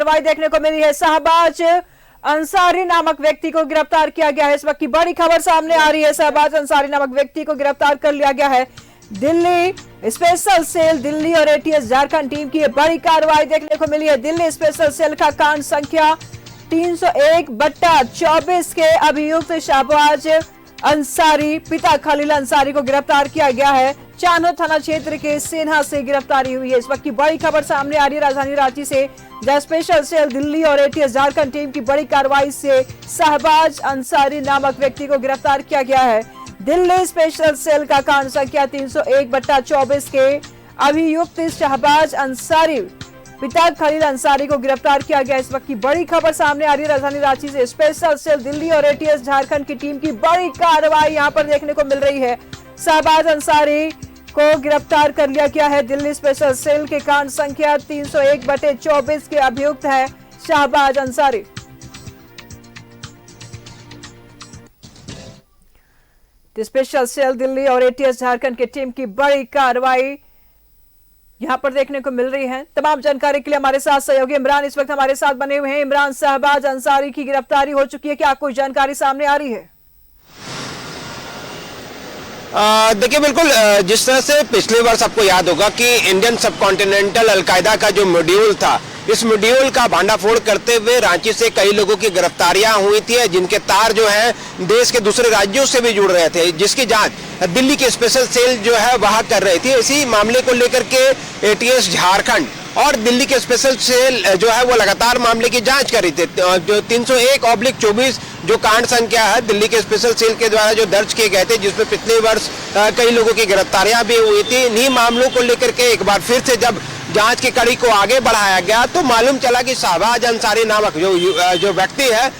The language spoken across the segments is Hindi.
कार्रवाई देखने को मिली है। शहबाज अंसारी नामक व्यक्ति को गिरफ्तार किया गया है। इस वक्त की बड़ी खबर सामने आ रही है। शहबाज अंसारी नामक व्यक्ति को गिरफ्तार कर लिया गया है। दिल्ली स्पेशल सेल दिल्ली और एटीएस झारखंड टीम की बड़ी कार्रवाई देखने को मिली है। दिल्ली स्पेशल सेल का कांड संख्या 301/24 के अभियुक्त शहबाज अंसारी पिता खलील अंसारी को गिरफ्तार किया गया है। चानो थाना क्षेत्र के सेन्हा से गिरफ्तारी हुई है। इस वक्त की बड़ी खबर सामने आ रही है राजधानी रांची से, जहां स्पेशल सेल दिल्ली और एटीएस झारखंड टीम की बड़ी कार्रवाई से शहबाज अंसारी नामक व्यक्ति को गिरफ्तार किया गया है। दिल्ली स्पेशल सेल का कांड संख्या 301/24 के अभियुक्त शहबाज अंसारी पिता खलील अंसारी को गिरफ्तार किया गया। इस वक्त की बड़ी खबर सामने आ रही है राजधानी रांची से, स्पेशल सेल दिल्ली और एटीएस झारखंड की टीम की बड़ी कार्रवाई यहां पर देखने को मिल रही है। शहबाज अंसारी को गिरफ्तार कर लिया गया है। दिल्ली स्पेशल सेल के कांड संख्या 301/24 के अभियुक्त है शहबाज अंसारी। स्पेशल सेल दिल्ली और एटीएस झारखंड की टीम की बड़ी कार्रवाई यहां पर देखने को मिल रही है। तमाम जानकारी के लिए हमारे साथ सहयोगी इमरान इस वक्त हमारे साथ बने हुए हैं। इमरान, शहबाज अंसारी की गिरफ्तारी हो चुकी है, क्या कोई जानकारी सामने आ रही है? देखिए, बिल्कुल जिस तरह से पिछले वर्ष आपको याद होगा कि इंडियन सबकॉन्टिनेंटल अलकायदा का जो मॉड्यूल था, इस मॉड्यूल का भांडाफोड़ करते हुए रांची से कई लोगों की गिरफ्तारियां हुई थी, जिनके तार जो है देश के दूसरे राज्यों से भी जुड़ रहे थे, जिसकी जांच दिल्ली की स्पेशल सेल जो है वहां कर रही थी। इसी मामले को लेकर के एटीएस झारखंड और दिल्ली के स्पेशल सेल जो है वो लगातार मामले की जांच कर रही थी। जो 301/24 जो कांड संख्या है दिल्ली के स्पेशल सेल के द्वारा जो दर्ज किए गए थे, जिसमें पिछले वर्ष कई लोगों की गिरफ्तारियां भी हुई थी, इन्हीं मामलों को लेकर के एक बार फिर से जब जांच की कड़ी को आगे बढ़ाया गया तो मालूम चला कि शहबाज अंसारी नामक जो व्यक्ति है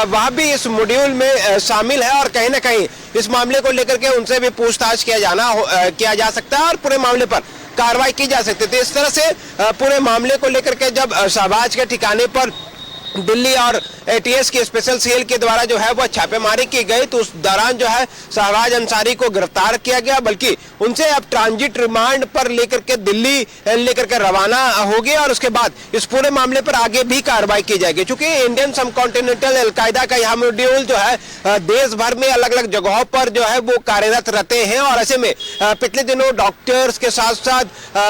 वह भी इस मॉड्यूल में शामिल है और कहीं ना कहीं इस मामले को लेकर के उनसे भी पूछताछ किया जा सकता है और पूरे मामले पर कार्रवाई की जा सकती थी। इस तरह से पूरे मामले को लेकर के जब शहबाज के ठिकाने पर दिल्ली और एटीएस की स्पेशल सेल के द्वारा जो है वो छापेमारी की गई तो उस दौरान जो है शहबाज अंसारी को गिरफ्तार किया गया, बल्कि उनसे अब ट्रांजिट रिमांड पर लेकर के दिल्ली लेकर के रवाना होगी और उसके बाद इस पूरे मामले पर आगे भी कार्रवाई की जाएगी। क्योंकि इंडियन सबकॉन्टिनेंटल अलकायदा का यह मॉड्यूल जो है देश भर में अलग अलग जगहों पर जो है वो कार्यरत रहते हैं और ऐसे में पिछले दिनों डॉक्टर्स के साथ साथ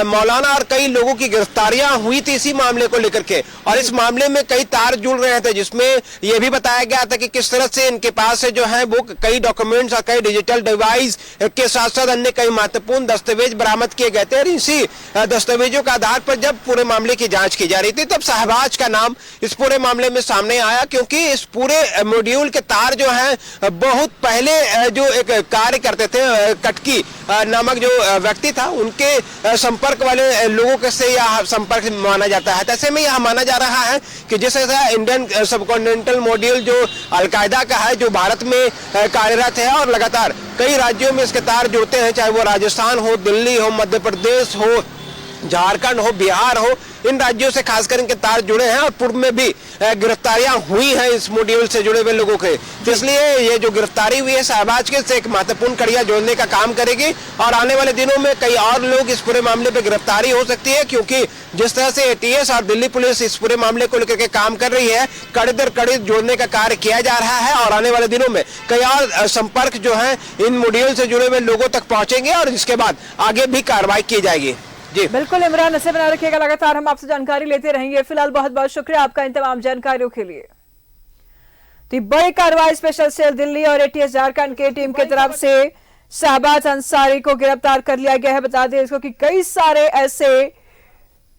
मौलाना और कई लोगों की गिरफ्तारियां हुई थी इसी मामले को लेकर के, और इस मामले में कई तार जुड़ रहे थे, जिसमें यह भी बताया गया था कि किस तरह से इनके पास से जो है वो कई डॉक्यूमेंट्स और कई डिजिटल डिवाइस के साथ साथ अन्य कई महत्वपूर्ण दस्तावेज बरामद किए गए थे और इसी दस्तावेजों के आधार पर जब पूरे मामले की जांच की जा रही थी तब शहबाज का नाम इस पूरे मामले में सामने आया, क्योंकि इस पूरे मॉड्यूल के तार जो है बहुत पहले जो एक कार्य करते थे कटकी नामक जो व्यक्ति था उनके संपर्क वाले लोगों से यह संपर्क माना जाता है। ऐसे में यह माना जा रहा है कि जिस तरह इंडियन सबकॉन्टिनेंटल मॉड्यूल जो अलकायदा का है जो भारत में कार्यरत है और लगातार कई राज्यों में इसके तार जुड़ते हैं, चाहे वो राजस्थान हो, दिल्ली हो, मध्य प्रदेश हो, झारखंड हो, बिहार हो, इन राज्यों से खासकर इनके तार जुड़े हैं और पूर्व में भी गिरफ्तारियां हुई हैं इस मॉड्यूल से जुड़े हुए लोगों के। तो इसलिए ये जो गिरफ्तारी हुई है शहबाज के से एक महत्वपूर्ण कड़िया जोड़ने का काम करेगी और आने वाले दिनों में कई और लोग इस पूरे मामले पे गिरफ्तारी हो सकती है, क्योंकि जिस तरह से एटीएस और दिल्ली पुलिस इस पूरे मामले को लेकर के काम कर रही है, कड़े दर कड़े जोड़ने का कार्य किया जा रहा है और आने वाले दिनों में कई और संपर्क जो है इन मॉड्यूल से जुड़े हुए लोगों तक पहुंचेंगे और इसके बाद आगे भी कार्रवाई की जाएगी। जी बिल्कुल इमरान, ऐसे बना रखिएगा, लगातार हम आपसे जानकारी लेते रहेंगे। फिलहाल बहुत बहुत शुक्रिया आपका इन तमाम जानकारियों के लिए। तो बड़ी कार्रवाई स्पेशल सेल दिल्ली और एटीएस झारखंड की टीम की तरफ से शहबाज अंसारी को गिरफ्तार कर लिया गया है। बता दें इसको कि कई सारे ऐसे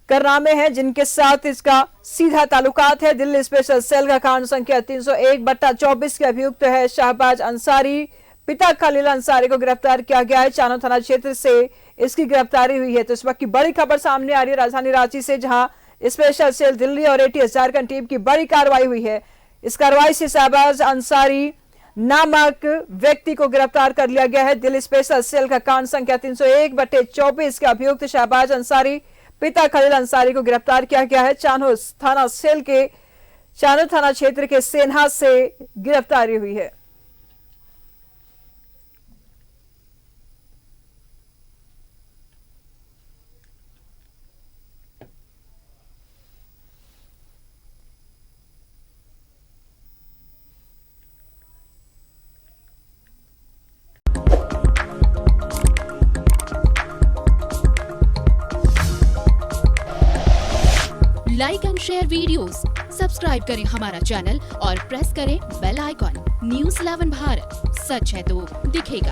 कारनामे हैं जिनके साथ इसका सीधा ताल्लुकात है। दिल्ली स्पेशल सेल का कांड संख्या 301/24 के अभियुक्त है शहबाज अंसारी पिता खलील अंसारी को गिरफ्तार किया गया है। चानो थाना क्षेत्र से इसकी गिरफ्तारी हुई है। तो इस वक्त की बड़ी खबर सामने आ रही है राजधानी रांची से, जहां स्पेशल सेल दिल्ली और एटीएस झारखंड टीम की बड़ी कार्रवाई हुई है। इस कार्रवाई से शहबाज अंसारी नामक व्यक्ति को गिरफ्तार कर लिया गया है। दिल्ली स्पेशल सेल का कांड संख्या 301/24 के अभियुक्त शहबाज अंसारी पिता खलील अंसारी को गिरफ्तार किया गया है। चानो थाना क्षेत्र के सेन्हा से गिरफ्तारी हुई है। Like and share videos, subscribe करें हमारा चैनल और प्रेस करें बेल आइकॉन। News 11 भारत, सच है तो दिखेगा।